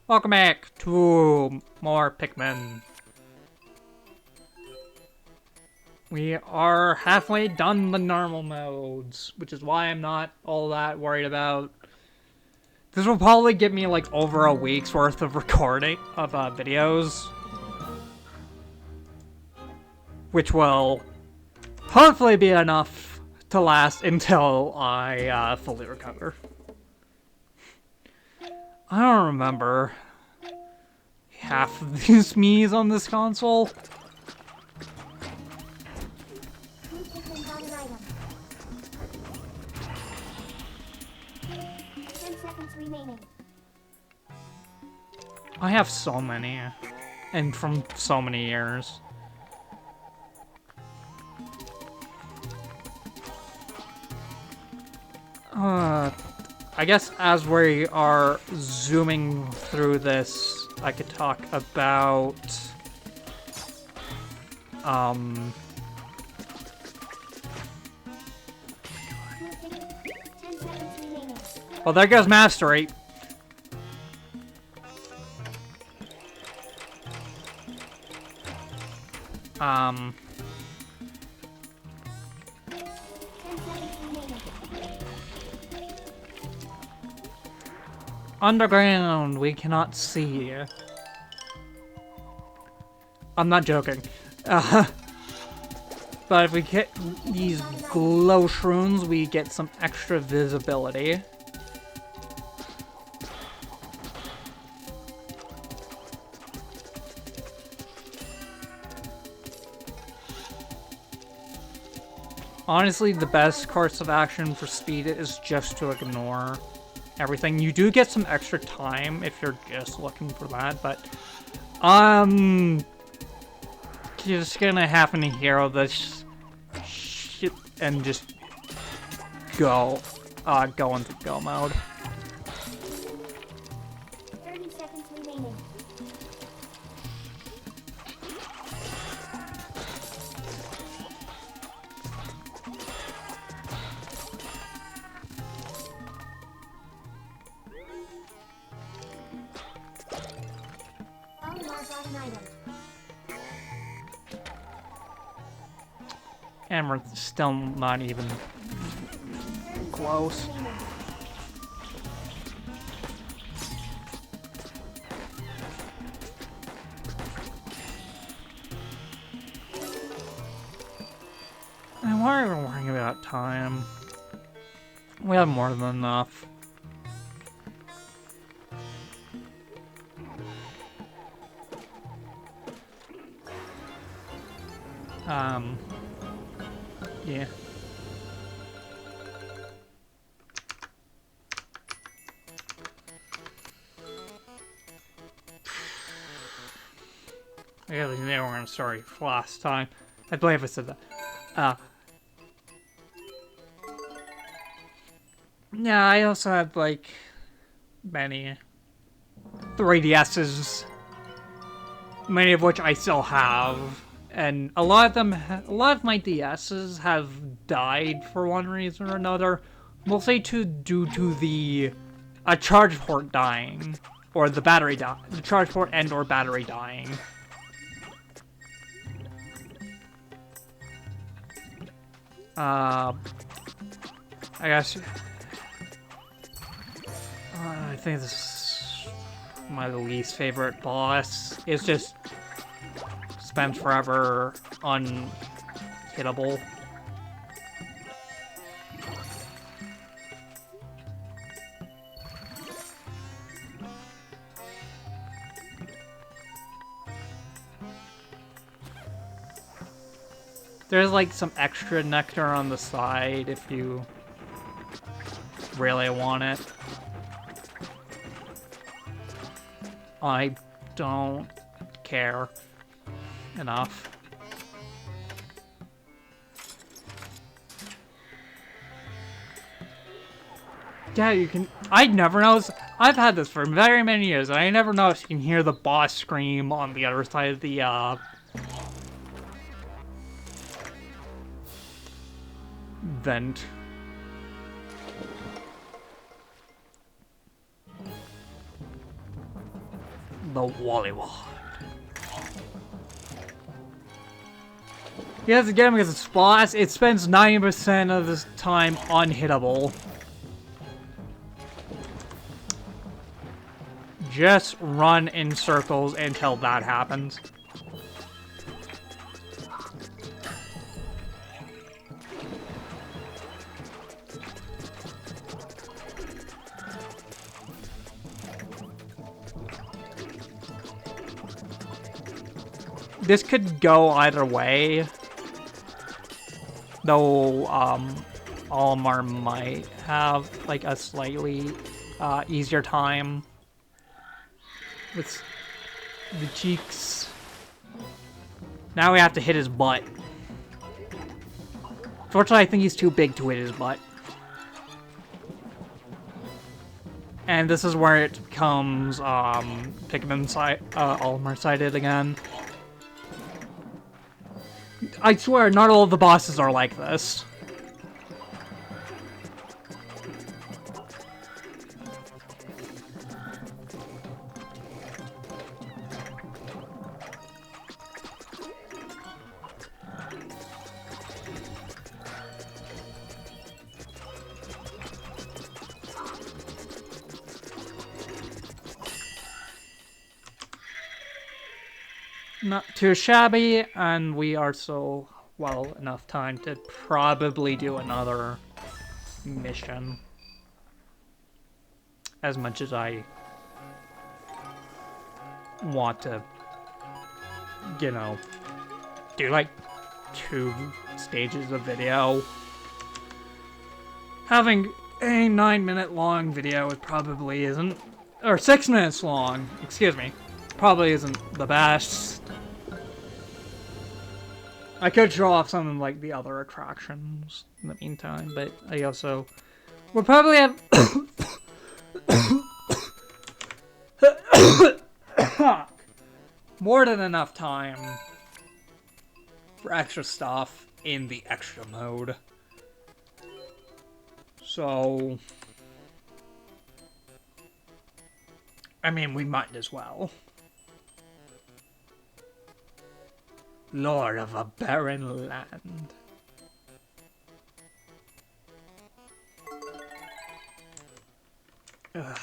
Welcome back to more Pikmin. We are halfway done the normal modes, which is why I'm not all that worried about. This will probably get me like over a week's worth of recording of videos, which will hopefully be enough to last until I fully recover. I don't remember half of these Mii's on this console. I have so many, and from so many years. I guess as we are zooming through this, I could talk about, well, there goes Mastery. Underground, we cannot see. I'm not joking. But if we get these glow shrooms, we get some extra visibility. Honestly, the best course of action for speed is just to ignore everything. You do get some extra time if you're just looking for that, but you're just gonna happen to hero this shit and just go into go mode. 30 seconds remaining. And we're still not even close. And why are we worrying about time? We have more than enough. Yeah. I guess they were gonna sorry for last time. I believe I said that. Yeah, I also had like many 3DSs, many of which I still have. And a lot of my DSs have died for one reason or another. Mostly due to the charge port dying, or the battery the charge port and or battery dying. I guess I think this is my least favorite boss. It's just spends forever un-hitable. There's like some extra nectar on the side if you really want it. I don't care enough. Yeah, you can. I never noticed. I've had this for very many years, and I never noticed you can hear the boss scream on the other side of the vent. the wallywog. You have to get him because it's boss. It spends 90% of this time unhittable. Just run in circles until that happens. This could go either way. Though, Olimar might have, like, a slightly, easier time with the cheeks. Now we have to hit his butt. Fortunately, I think he's too big to hit his butt. And this is where it becomes, Pikmin Olimar-sided again. I swear, not all of the bosses are like this. Not too shabby, and we are so well enough time to probably do another mission. As much as I want to, you know, do like 2 stages of video. Having a 9-minute long video, it probably isn't, or 6 minutes long, excuse me, probably isn't the best. I could show off some of, like, the other attractions in the meantime, but I also would probably have more than enough time for extra stuff in the extra mode. So, I mean, we might as well. Lord of a barren land. Ugh.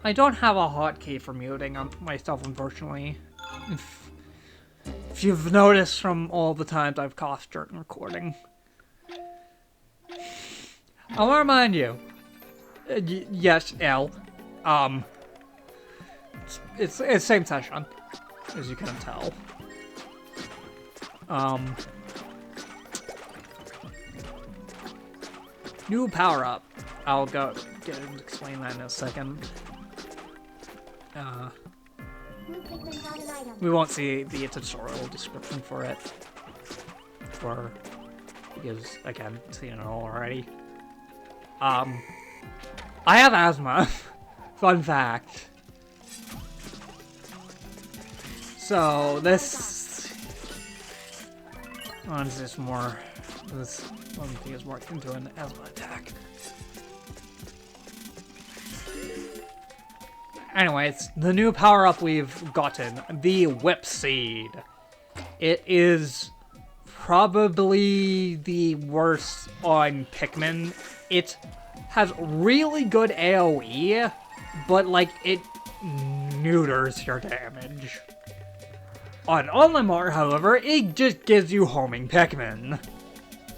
I don't have a hotkey for muting myself, unfortunately. If you've noticed from all the times I've coughed during recording. I want to remind you, yes, L, it's same session, as you can tell. New power-up. I'll go get and explain that in a second. We won't see the tutorial description for it, because, again, seen it all already. I have asthma. Fun fact. So this one's just more. This one thing is more into an asthma attack. Anyways, the new power-up we've gotten, the Whip Seed. It is probably the worst on Pikmin. It has really good AoE, but, like, it neuters your damage. On Olimar, however, it just gives you homing Pikmin,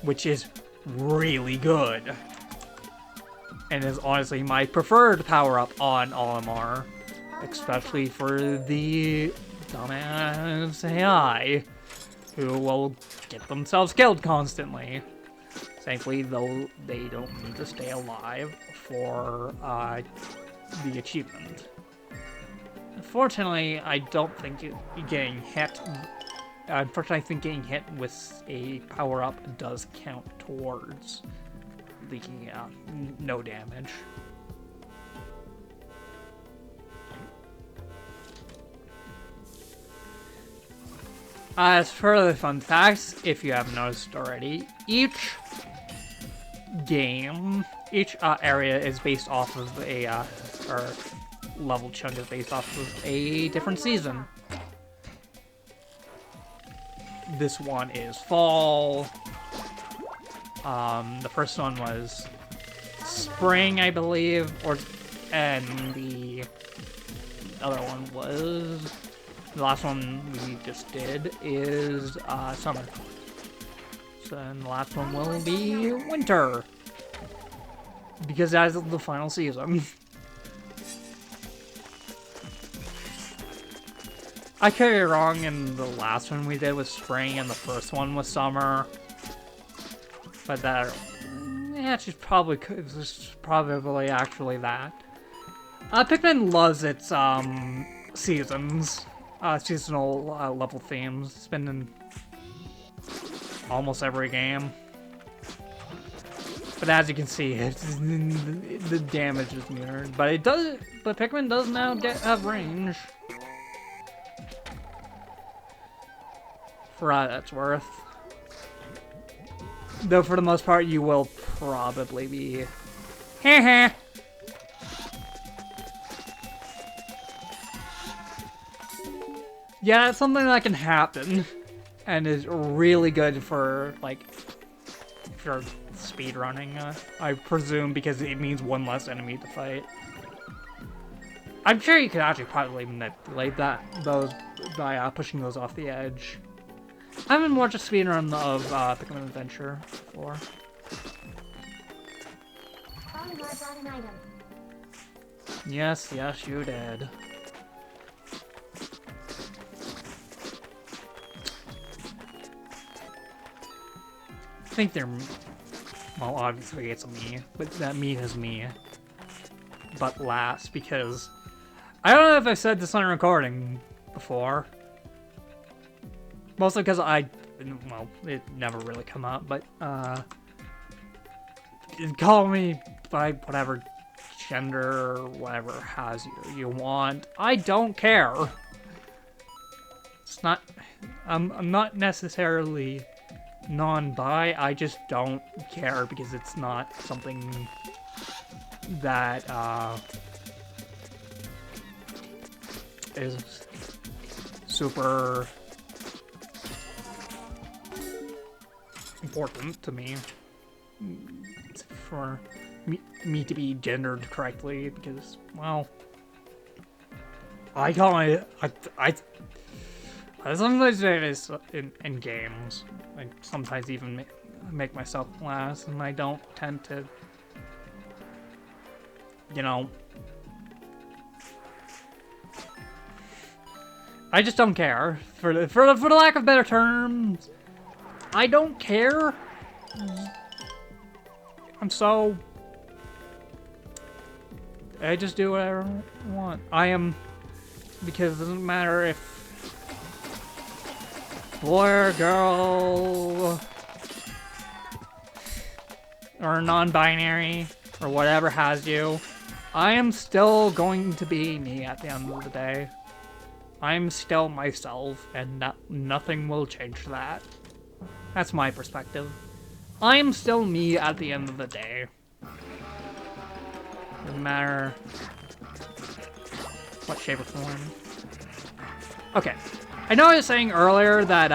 which is really good. And is honestly my preferred power-up on Olimar, especially for the dumbass AI, who will get themselves killed constantly. Thankfully, though, they don't need to stay alive for the achievement. Unfortunately, I don't think getting hit. Unfortunately, I think getting hit with a power-up does count towards leaking out no damage. As for the fun facts, if you haven't noticed already, each area is based off of or level chunk is based off of a different season. This one is fall. The first one was spring, I believe, and the other one was, the last one we just did is summer. So then the last one will be winter, because that is the final season. I could be wrong, and the last one we did was spring, and the first one was summer. But that, yeah, it's probably actually that. Pikmin loves its seasons, seasonal level themes. It's been in almost every game. But as you can see, the damage is mirrored. But Pikmin does now have range. For all that's worth. Though for the most part, you will probably be... Heh. Yeah, it's something that can happen. And is really good for, like, if you're speedrunning, I presume, because it means one less enemy to fight. I'm sure you could actually probably manipulate those by pushing those off the edge. I haven't watched a speedrun of Pikmin Adventure before. Yes, you did. I think they're... Well, obviously it's me, but that me is me. But last, because... I don't know if I said this on recording before. Mostly because well, it never really come up, but, call me by whatever gender or whatever has you want. I don't care. It's not, I'm not necessarily non-bi, I just don't care because it's not something that, is super important to me for me to be gendered correctly, because, well, I sometimes say this in games. I sometimes even make myself last, and I don't tend to, you know, I just don't care. For the lack of better terms, I don't care. I just do whatever I want. Because it doesn't matter if boy or girl or non-binary or whatever has you, I am still going to be me at the end of the day. I'm still myself, and nothing will change that. That's my perspective. I'm still me at the end of the day. Doesn't matter what shape or form. Okay. I know I was saying earlier that,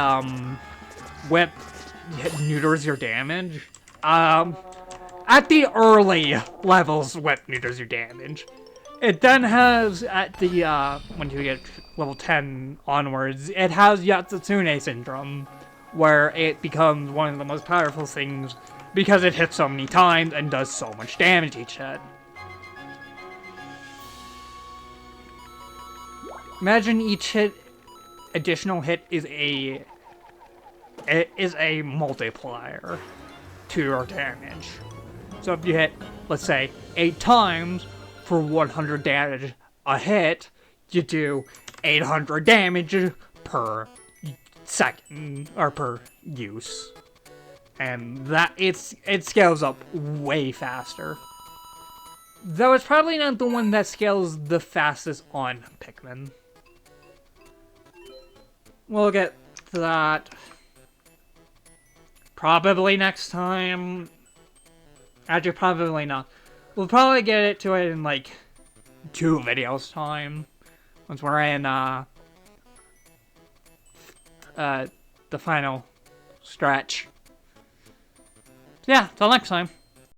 whip neuters your damage. At the early levels, whip neuters your damage. It then has, at the, when you get level 10 onwards, it has Yatsutune syndrome, where it becomes one of the most powerful things because it hits so many times and does so much damage each hit. Imagine each additional hit is a multiplier to your damage. So if you hit, let's say, 8 times for 100 damage a hit, you do 800 damage per second, or per use. And that, it scales up way faster. Though it's probably not the one that scales the fastest on Pikmin. We'll get that probably next time... Actually, probably not. We'll probably get it to it in, like, 2 videos time. Once we're in, the final stretch. Yeah, till next time.